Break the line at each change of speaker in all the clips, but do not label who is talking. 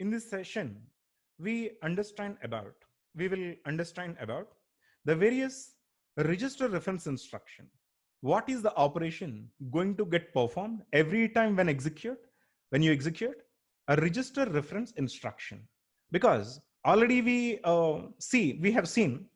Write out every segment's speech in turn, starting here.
In this session, we will understand about the various register reference instruction. What is the operation going to get performed every time when you execute a register reference instruction? Because already we have seen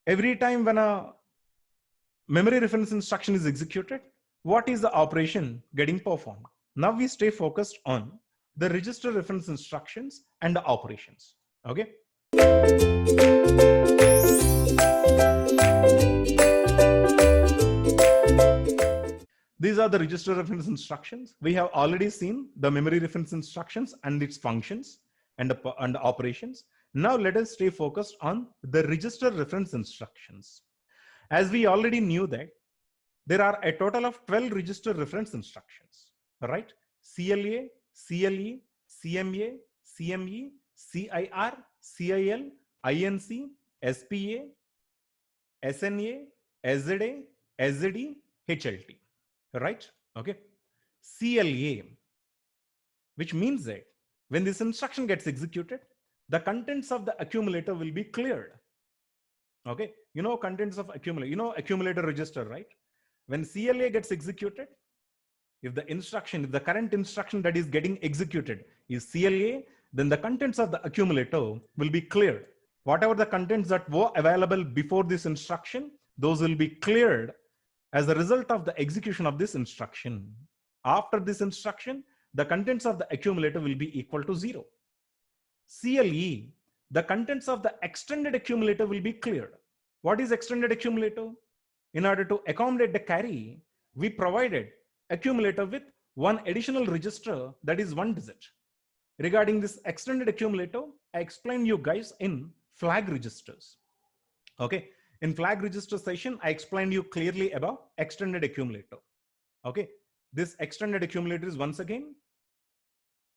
every time when a memory reference instruction is executed, what is the operation getting performed? Now we stay focused on the register reference instructions and the operations. Okay. These are the register reference instructions. We have already seen the memory reference instructions and its functions and the operations. Now let us stay focused on the register reference instructions. As we already knew that there are a total of 12 register reference instructions, right? CLA, CLE, CMA, CME, CIR, CIL, INC, SPA, SNA, SZA, SZD, HLT, right? Okay. CLA, which means that when this instruction gets executed, the contents of the accumulator will be cleared. Okay. You know, contents of accumulator, you know, accumulator register, right? When CLA gets executed, if the current instruction that is getting executed is CLA, then the contents of the accumulator will be cleared. Whatever the contents that were available before this instruction, those will be cleared as a result of the execution of this instruction. After this instruction, the contents of the accumulator will be equal to 0. CLE, the contents of the extended accumulator will be cleared. What is extended accumulator? In order to accommodate the carry, we provided accumulator with one additional register that is 1 digit. Regarding this extended accumulator, I explained you guys in flag registers. Okay, in flag register session, I explained you clearly about extended accumulator. Okay, this extended accumulator is once again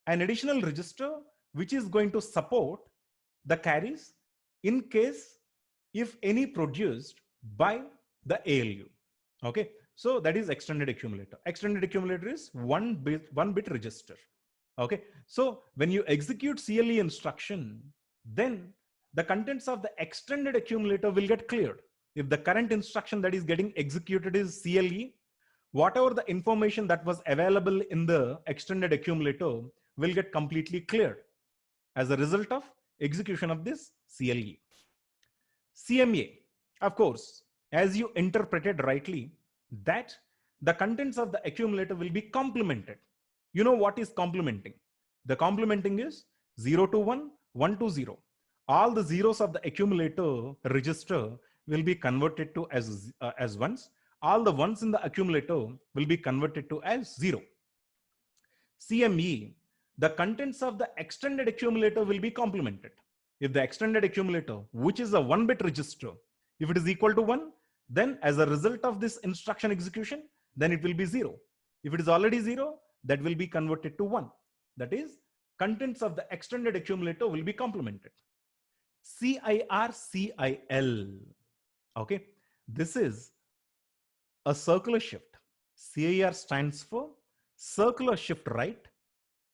an additional register which is going to support the carries in case if any produced by the ALU. Okay, so that is extended accumulator. Extended accumulator is one bit register. Okay, so when you execute CLE instruction, then the contents of the extended accumulator will get cleared. If the current instruction that is getting executed is CLE, whatever the information that was available in the extended accumulator will get completely cleared as a result of execution of this CLE. CMA, of course, as you interpreted rightly, that the contents of the accumulator will be complemented. You know what is complementing? The complementing is 0 to 1, 1 to 0. All the zeros of the accumulator register will be converted to as ones. All the ones in the accumulator will be converted to as 0. CME, the contents of the extended accumulator will be complemented. If the extended accumulator, which is a 1 bit register, if it is equal to 1, then as a result of this instruction execution, then it will be 0. If it is already 0, that will be converted to 1. That is, contents of the extended accumulator will be complemented. CIR, CIL. Okay, this is a circular shift. CIR stands for circular shift right,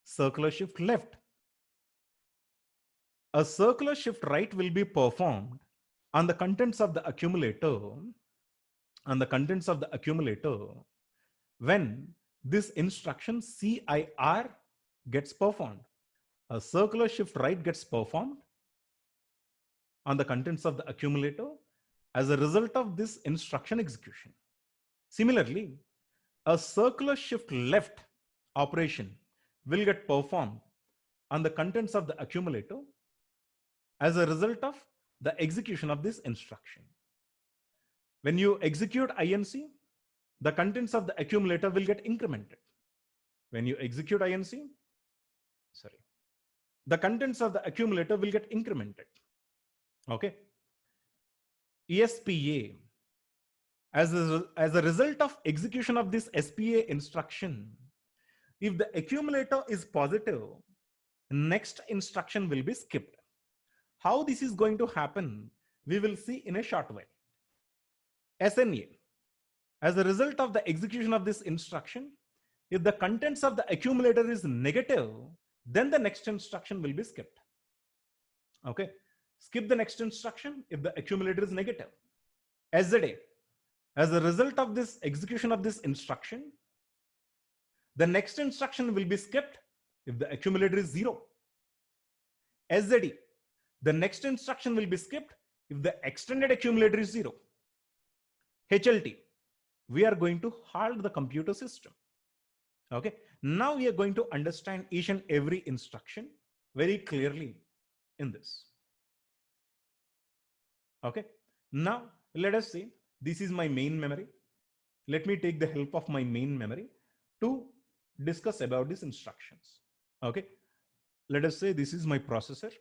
circular shift left. A circular shift right will be performed on the contents of the accumulator, when this instruction CIR gets performed. A circular shift right gets performed on the contents of the accumulator as a result of this instruction execution. Similarly, a circular shift left operation will get performed on the contents of the accumulator as a result of the execution of this instruction. When you execute INC, the contents of the accumulator will get incremented. When you execute INC, the contents of the accumulator will get incremented. Okay. ESPA, as a result of execution of this SPA instruction, if the accumulator is positive, next instruction will be skipped. How this is going to happen, we will see in a short while. SNA, as a result of the execution of this instruction, if the contents of the accumulator is negative, then the next instruction will be skipped. Okay, skip the next instruction if the accumulator is negative. SZA, as a result of this execution of this instruction, the next instruction will be skipped if the accumulator is 0. SZE, the next instruction will be skipped if the extended accumulator is 0. HLT, we are going to halt the computer system. Okay, now we are going to understand each and every instruction very clearly in this. Okay, now let us say this is my main memory. Let me take the help of my main memory to discuss about these instructions. Okay, let us say this is my processor.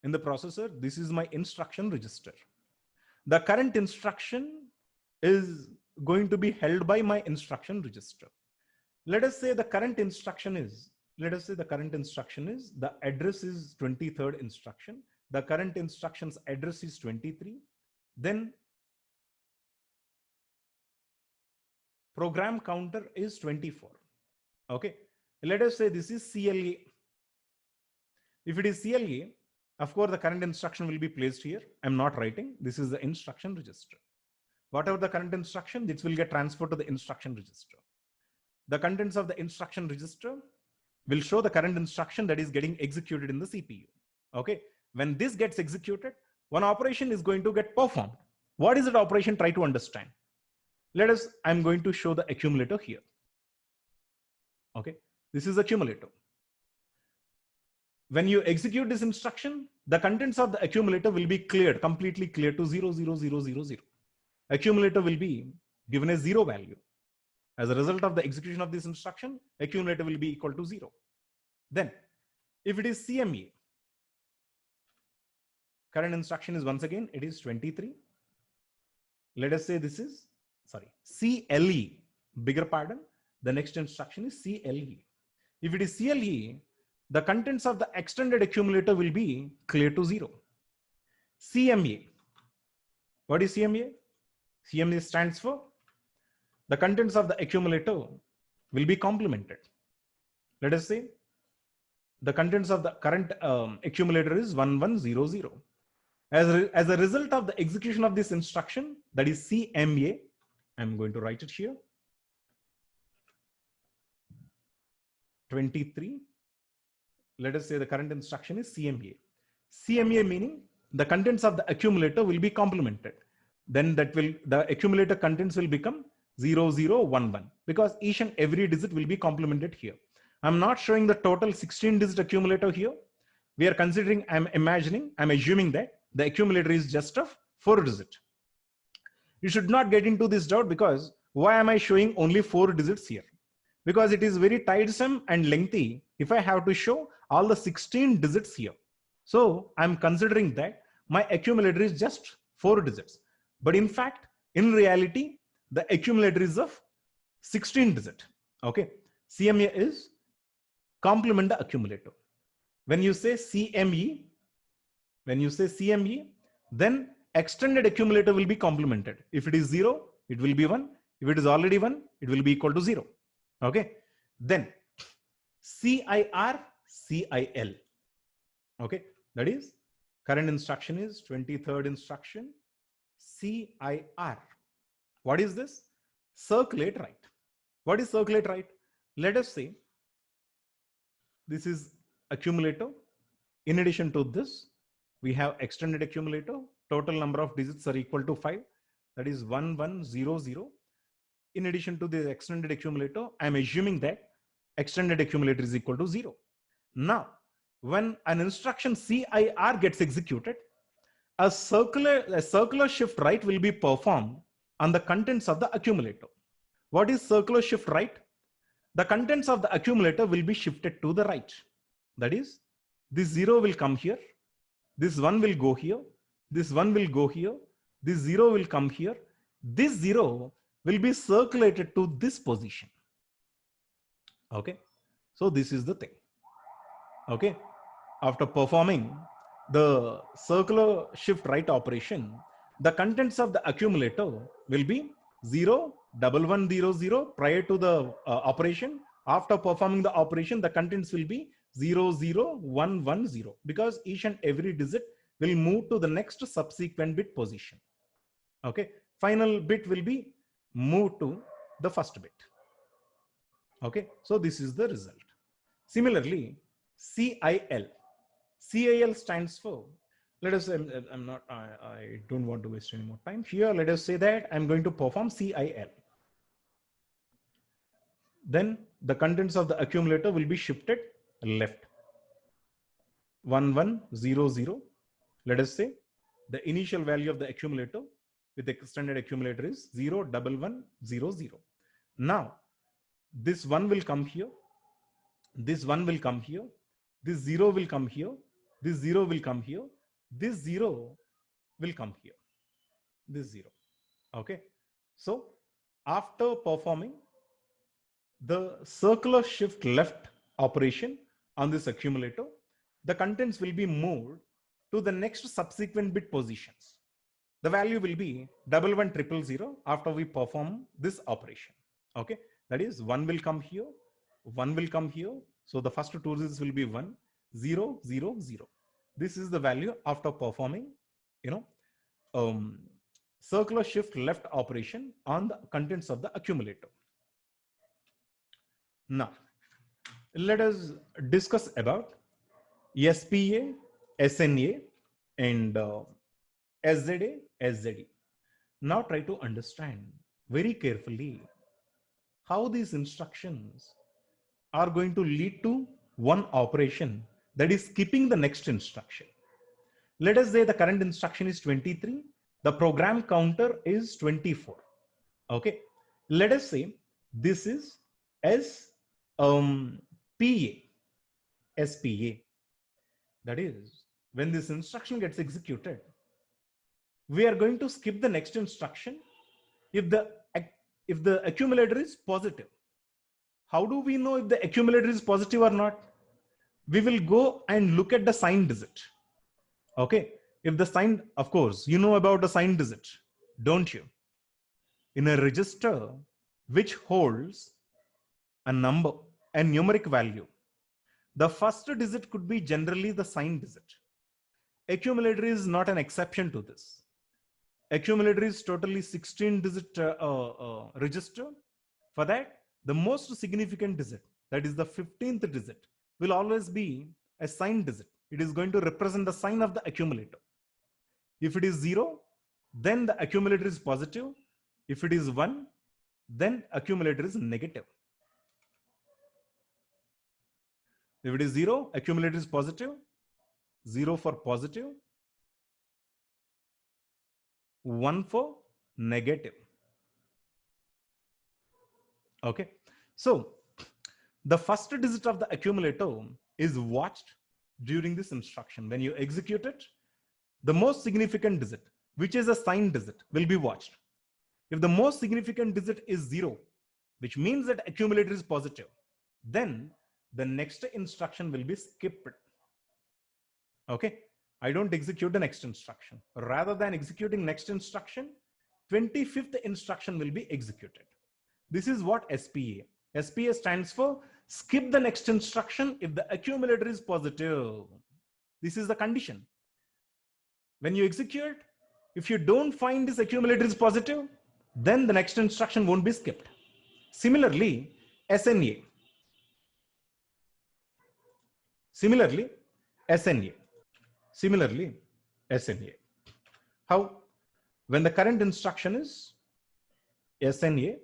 In the processor, this is my instruction register. The current instruction is going to be held by my instruction register. Let us say the current instruction is, the address is 23rd instruction. The current instruction's address is 23. Then program counter is 24. Okay, let us say this is CLA. If it is CLA, of course, the current instruction will be placed here. I'm not writing. This is the instruction register. Whatever the current instruction, this will get transferred to the instruction register. The contents of the instruction register will show the current instruction that is getting executed in the CPU. Okay, when this gets executed, one operation is going to get performed. What is that operation? Try to understand. I'm going to show the accumulator here. Okay, this is accumulator. When you execute this instruction, the contents of the accumulator will be cleared, completely cleared to 0, 0, 0, 0, 0. Accumulator will be given a 0 value. As a result of the execution of this instruction, accumulator will be equal to 0. Then, if it is CMA, current instruction is once again, it is 23. Let us say this is, CLE, bigger pardon. The next instruction is CLE. If it is CLE, the contents of the extended accumulator will be cleared to 0. CMA. What is CMA? CMA stands for the contents of the accumulator will be complemented. Let us say the contents of the current accumulator is 1100. As a result of the execution of this instruction, that is CMA, I'm going to write it here. 23. Let us say the current instruction is CMA. CMA meaning the contents of the accumulator will be complemented. Then the accumulator contents will become 0011 because each and every digit will be complemented here. I'm not showing the total 16-digit accumulator here. We are considering, I'm assuming that the accumulator is just of 4 digit. You should not get into this doubt because why am I showing only 4 digits here? Because it is very tiresome and lengthy if I have to show all the 16 digits here. So I'm considering that my accumulator is just 4 digits. But in fact, in reality, the accumulator is of 16 digit. Okay. CMA is complement the accumulator. When you say CME, then extended accumulator will be complemented. If it is 0, it will be 1. If it is already 1, it will be equal to 0. Okay. Then CIR, CIL. Okay. That is current instruction is 23rd instruction. CIR. What is this? Circulate write. What is circulate write? Let us say this is accumulator. In addition to this, we have extended accumulator. Total number of digits are equal to 5. That is 1100. In addition to the extended accumulator, I'm assuming that extended accumulator is equal to 0. Now, when an instruction CIR gets executed, a circular shift right will be performed on the contents of the accumulator. What is circular shift right? The contents of the accumulator will be shifted to the right. That is, this 0 will come here. This 1 will go here. This 1 will go here. This 0 will come here. This 0 will be circulated to this position. Okay. So this is the thing. Okay. After performing the circular shift right operation, the contents of the accumulator will be 0, 1100 prior to the operation After performing the operation, the contents will be 0, 0, 1, 1, 0, because each and every digit will move to the next subsequent bit position. Okay, final bit will be moved to the first bit. Okay, so this is the result. Similarly, CIL. CIL stands for, let us say, I don't want to waste any more time here. Let us say that I'm going to perform CIL. Then the contents of the accumulator will be shifted left. 1, 1, 0, 0. Let us say the initial value of the accumulator with the extended accumulator is 0, 1, 1, 0, 0. Now, this 1 will come here. This 1 will come here. This 0 will come here. This 0 will come here. This 0 will come here. This 0. Okay. So after performing the circular shift left operation on this accumulator, the contents will be moved to the next subsequent bit positions. The value will be 1, 1, 0, 0 after we perform this operation. Okay. That is 1 will come here. 1 will come here. So the first two digits will be 1, 0, 0, 0. This is the value after performing, circular shift left operation on the contents of the accumulator. Now, let us discuss about SPA, SNA, and SZA, SZE. Now try to understand very carefully how these instructions are going to lead to one operation, that is skipping the next instruction. Let us say the current instruction is 23. The program counter is 24. Okay. Let us say this is SPA. That is, when this instruction gets executed, we are going to skip the next instruction if the accumulator is positive. How do we know if the accumulator is positive or not? We will go and look at the sign digit. Okay. If the sign, of course, you know about the sign digit, don't you? In a register which holds a number, a numeric value, the first digit could be generally the sign digit. Accumulator is not an exception to this. Accumulator is totally 16 digit register. For that, the most significant digit, that is the 15th digit, will always be a sign digit. It is going to represent the sign of the accumulator. If it is 0, then the accumulator is positive. If it is 1, then accumulator is negative. If it is 0, accumulator is positive. 0 for positive. 1 for negative. Okay. So the first digit of the accumulator is watched during this instruction. When you execute it, the most significant digit, which is a sign digit, will be watched. If the most significant digit is 0, which means that accumulator is positive, then the next instruction will be skipped. Okay. I don't execute the next instruction. Rather than executing next instruction, 25th instruction will be executed. This is what SPA. SPA stands for skip the next instruction if the accumulator is positive. This is the condition. When you execute, if you don't find this accumulator is positive, then the next instruction won't be skipped. Similarly, SNA. Similarly, SNA. Similarly, SNA. How? When the current instruction is SNA,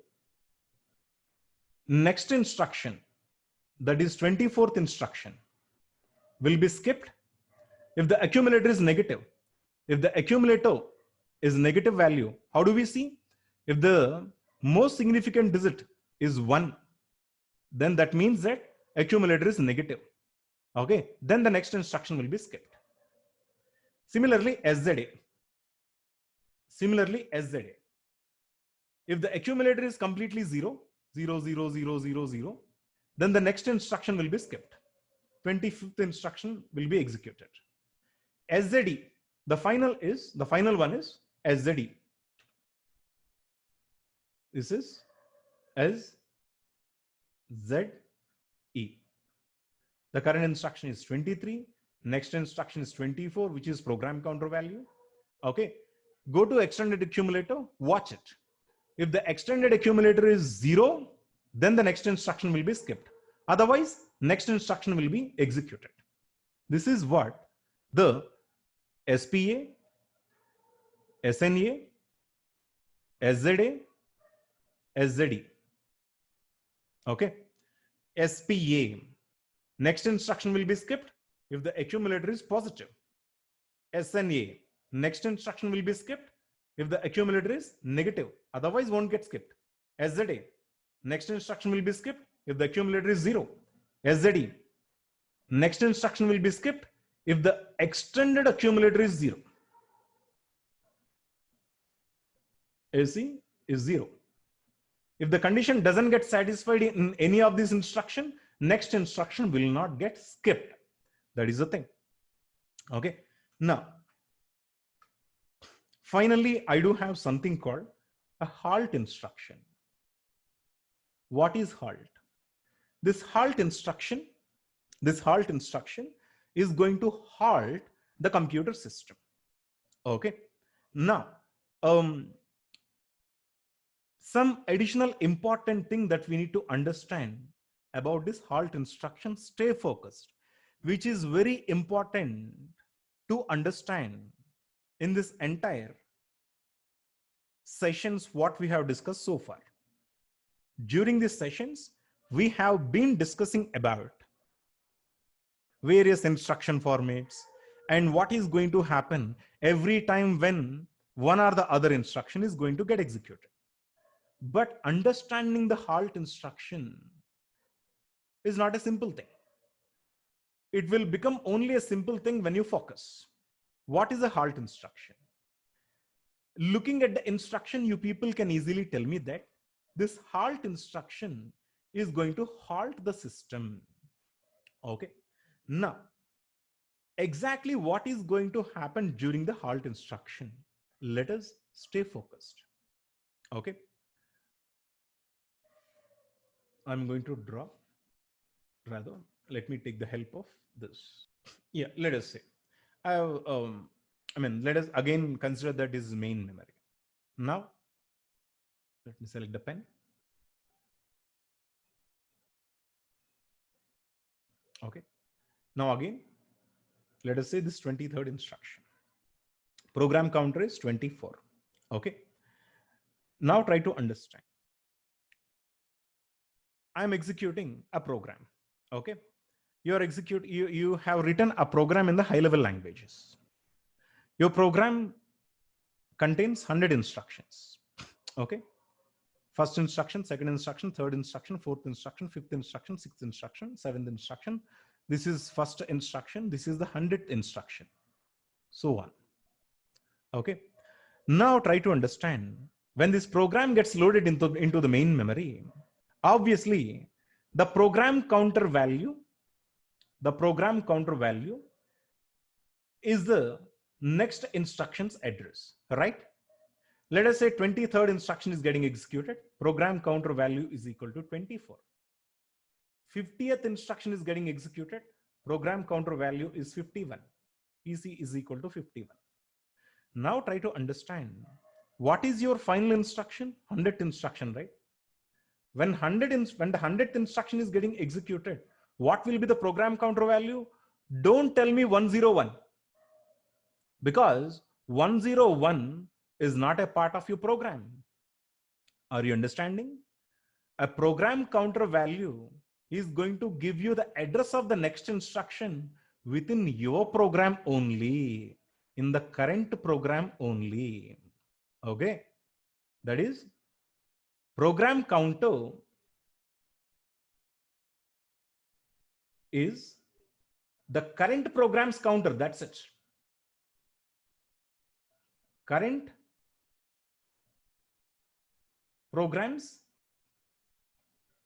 next instruction, that is 24th instruction, will be skipped if the accumulator is negative. If the accumulator is negative value, how do we see? If the most significant digit is 1, then that means that accumulator is negative. Okay, then the next instruction will be skipped. Similarly, SZA. Similarly, SZA. If the accumulator is completely 0, 0, 0, 0, 0, 0, then the next instruction will be skipped. 25th instruction will be executed. SZE, the final one is SZE. This is SZE. E. The current instruction is 23. Next instruction is 24, which is program counter value. Okay. Go to extended accumulator, watch it. If the extended accumulator is 0, then the next instruction will be skipped. Otherwise, next instruction will be executed. This is what the SPA, SNA, SZA, SZE. Okay. SPA. Next instruction will be skipped if the accumulator is positive. SNA. Next instruction will be skipped if the accumulator is negative. Otherwise, won't get skipped. SZA. Next instruction will be skipped if the accumulator is 0. SZE. Next instruction will be skipped if the extended accumulator is 0. AC is 0. If the condition doesn't get satisfied in any of these instructions, next instruction will not get skipped. That is the thing. Okay. Now, finally, I do have something called a halt instruction. What is halt? This halt instruction is going to halt the computer system. Okay. Now, some additional important thing that we need to understand about this halt instruction, stay focused, which is very important to understand in this entire sessions what we have discussed so far. During these sessions, we have been discussing about various instruction formats and what is going to happen every time when one or the other instruction is going to get executed. But understanding the halt instruction is not a simple thing. It will become only a simple thing when you focus. What is a halt instruction? Looking at the instruction, you people can easily tell me that this halt instruction is going to halt the system. Okay. Now, exactly what is going to happen during the halt instruction? Let us stay focused. Okay. I'm going to draw, rather, let me take the help of this. Yeah, let us say, let us again consider that is main memory. Now, let me select the pen. Okay. Now again, let us say this 23rd instruction. Program counter is 24. Okay. Now try to understand. I'm executing a program. Okay. You have written a program in the high level languages. Your program contains 100 instructions. Okay. First instruction, second instruction, third instruction, fourth instruction, fifth instruction, sixth instruction, seventh instruction. This is first instruction. This is the 100th instruction. So on. Okay. Now try to understand when this program gets loaded into the main memory, obviously the program counter value is the next instruction's address, right? Let us say 23rd instruction is getting executed. Program counter value is equal to 24. 50th instruction is getting executed. Program counter value is 51. PC is equal to 51. Now try to understand what is your final instruction? 100th instruction, right? When the 100th instruction is getting executed, what will be the program counter value? Don't tell me 101, because 101 is not a part of your program. Are you understanding? A program counter value is going to give you the address of the next instruction within your program only, in the current program only. Okay. That is, program counter is the current program's counter. That's it. Current program's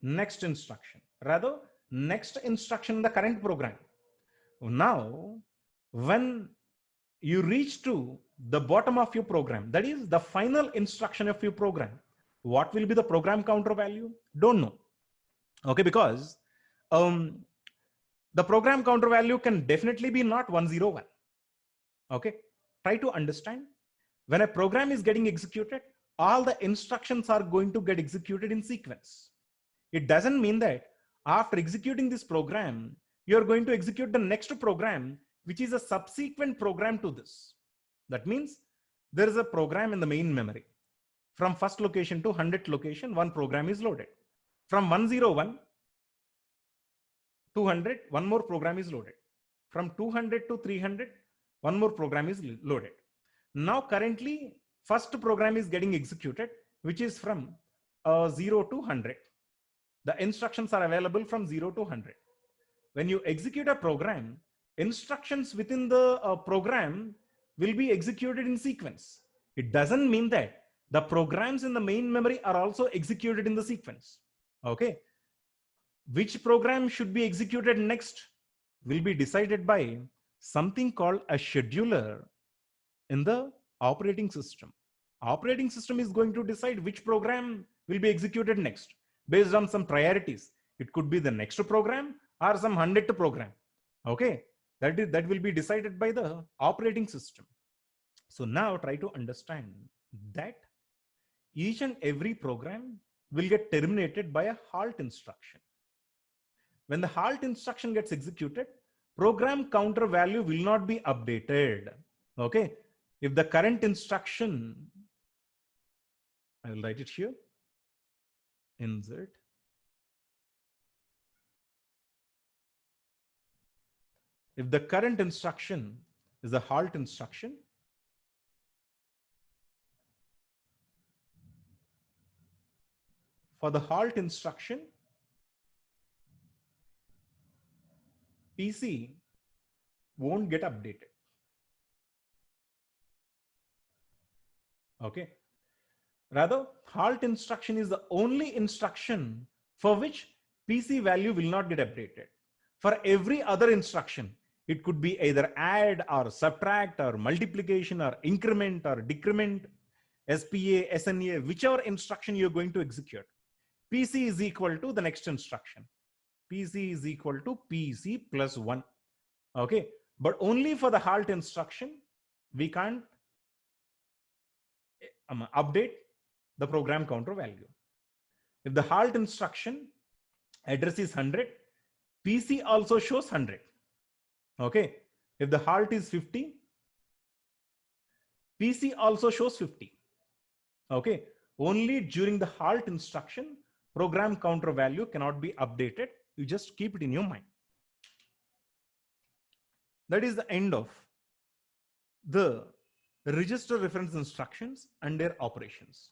next instruction, rather next instruction in the current program. Now, when you reach to the bottom of your program, that is the final instruction of your program, what will be the program counter value? Don't know. Okay, because the program counter value can definitely be not 101. Okay, try to understand. When a program is getting executed, all the instructions are going to get executed in sequence. It doesn't mean that after executing this program, you're going to execute the next program, which is a subsequent program to this. That means there is a program in the main memory. From first location to 100th location, one program is loaded. From 101 to 100, one more program is loaded. From 200 to 300, one more program is loaded. Now currently, first program is getting executed, which is from 0 to 100. The instructions are available from 0 to 100. When you execute a program, instructions within the program will be executed in sequence. It doesn't mean that the programs in the main memory are also executed in the sequence. Okay. Which program should be executed next will be decided by something called a scheduler in the operating system. Operating system is going to decide which program will be executed next based on some priorities. It could be the next program or some 100th program. Okay, that will be decided by the operating system. So now try to understand that each and every program will get terminated by a halt instruction. When the halt instruction gets executed, program counter value will not be updated. Okay, if the current instruction, I will write it here, insert. If the current instruction is a halt instruction, for the halt instruction, PC won't get updated. Okay. Rather, halt instruction is the only instruction for which PC value will not get updated. For every other instruction, it could be either add or subtract or multiplication or increment or decrement, SPA, SNA, whichever instruction you're going to execute. PC is equal to the next instruction. PC is equal to PC plus 1. Okay. But only for the halt instruction, we can't update the program counter value. If the halt instruction address is 100, PC also shows 100. Okay. If the halt is 50, PC also shows 50. Okay. Only during the halt instruction, program counter value cannot be updated. You just keep it in your mind. That is the end of the register reference instructions and their operations.